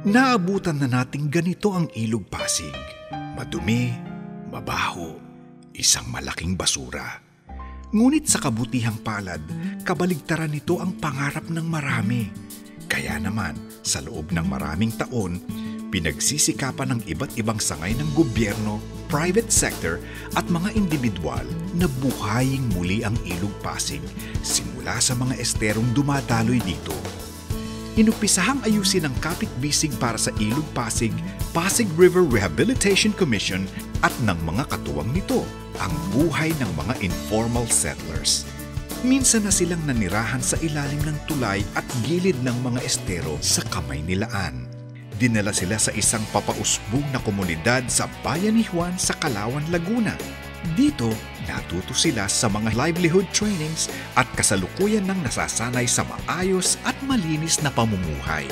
Naabutan na nating ganito ang Ilog Pasig. Madumi, mabaho, isang malaking basura. Ngunit sa kabutihang palad, kabaligtaran nito ang pangarap ng marami. Kaya naman, sa loob ng maraming taon, pinagsisikapan ng iba't ibang sangay ng gobyerno, private sector at mga individual na buhayin muli ang Ilog Pasig simula sa mga esterong dumadaloy dito. Inumpisahang ayusin ng kapitbisig para sa Ilog Pasig, Pasig River Rehabilitation Commission at ng mga katuwang nito ang buhay ng mga informal settlers. Minsan na silang nanirahan sa ilalim ng tulay at gilid ng mga estero sa Kamaynilaan. Dinala sila sa isang papausbong na komunidad sa Bayan ni Juan sa Calauan, Laguna. Dito, natuto sila sa mga livelihood trainings at kasalukuyan ng nasasanay sa maayos at malinis na pamumuhay.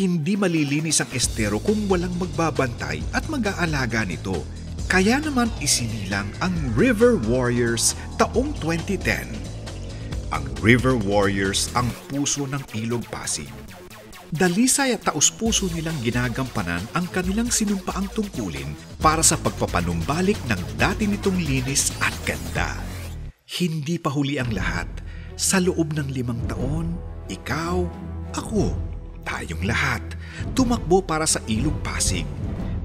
Hindi malilinis ang estero kung walang magbabantay at mag-aalaga nito. Kaya naman isinilang ang River Warriors taong 2010. Ang River Warriors ang puso ng Ilog Pasig. Dalisay at taus-puso nilang ginagampanan ang kanilang sinumpaang tungkulin para sa pagpapanumbalik ng dati nitong linis at ganda. Hindi pa huli ang lahat. Sa loob ng 5 taon, ikaw, ako, tayong lahat, tumakbo para sa Ilog Pasig.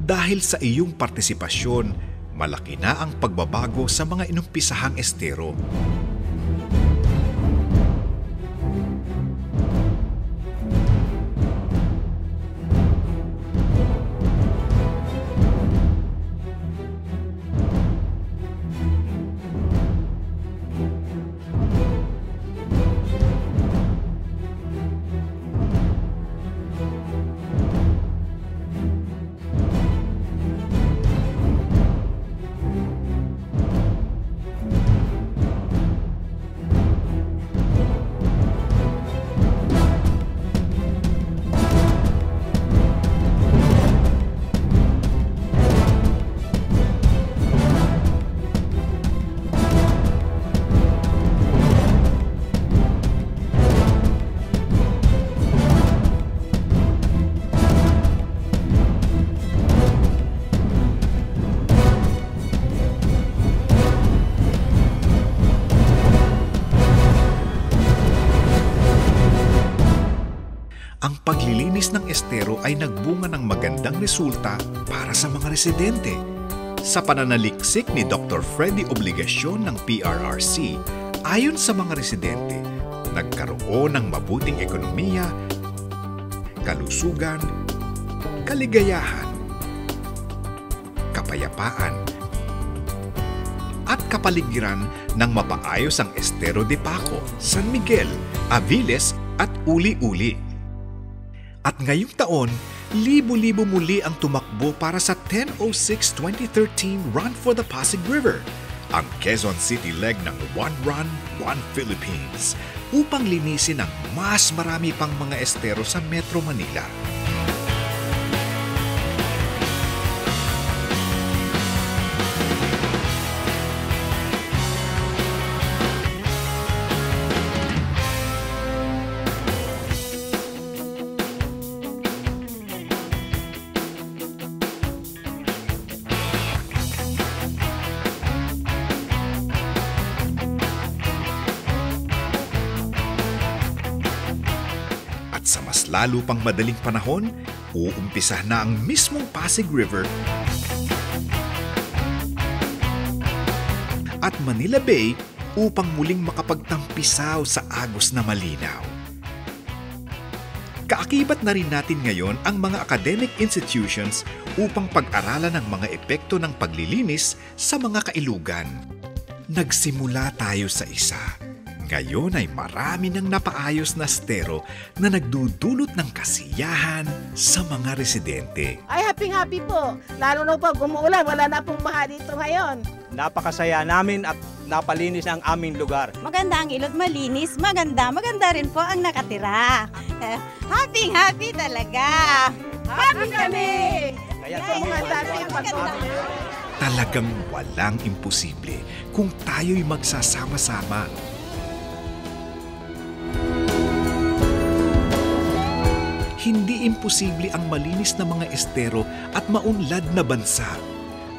Dahil sa iyong partisipasyon, malaki na ang pagbabago sa mga inumpisahang estero. Ang paglilinis ng estero ay nagbunga ng magandang resulta para sa mga residente. Sa pananaliksik ni Dr. Freddy Obligasyon ng PRRC, ayon sa mga residente, nagkaroon ng mabuting ekonomiya, kalusugan, kaligayahan, kapayapaan, at kapaligiran ng mapaayos ang Estero de Paco, San Miguel, Aviles at Uli-Uli. At ngayong taon, libo-libo muli ang tumakbo para sa 10/06/2013 Run for the Pasig River, ang Quezon City leg ng One Run, One Philippines, upang linisin ang mas marami pang mga estero sa Metro Manila. Sa mas lalo pang madaling panahon, uumpisa na ang mismong Pasig River at Manila Bay upang muling makapagtampisaw sa agos na malinaw. Kaakibat na rin natin ngayon ang mga academic institutions upang pag-aralan ang mga epekto ng paglilinis sa mga kailugan. Nagsimula tayo sa isa. Ngayon ay marami ng napaayos na estero na nagdudulot ng kasiyahan sa mga residente. Ay, happy po. Lalo na pag umuulan, wala na pong baha dito ngayon. napakasaya namin at napalinis ang aming lugar. Maganda ang ilog, malinis, maganda rin po ang nakatira. Happy talaga. Happy kami! Kaya Talagang walang imposible kung tayo'y magsasama-sama. Hindi imposible ang malinis na mga estero at maunlad na bansa.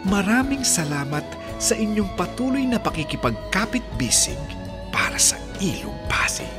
Maraming salamat sa inyong patuloy na pakikipagkapit-bisig para sa Ilog Pasig.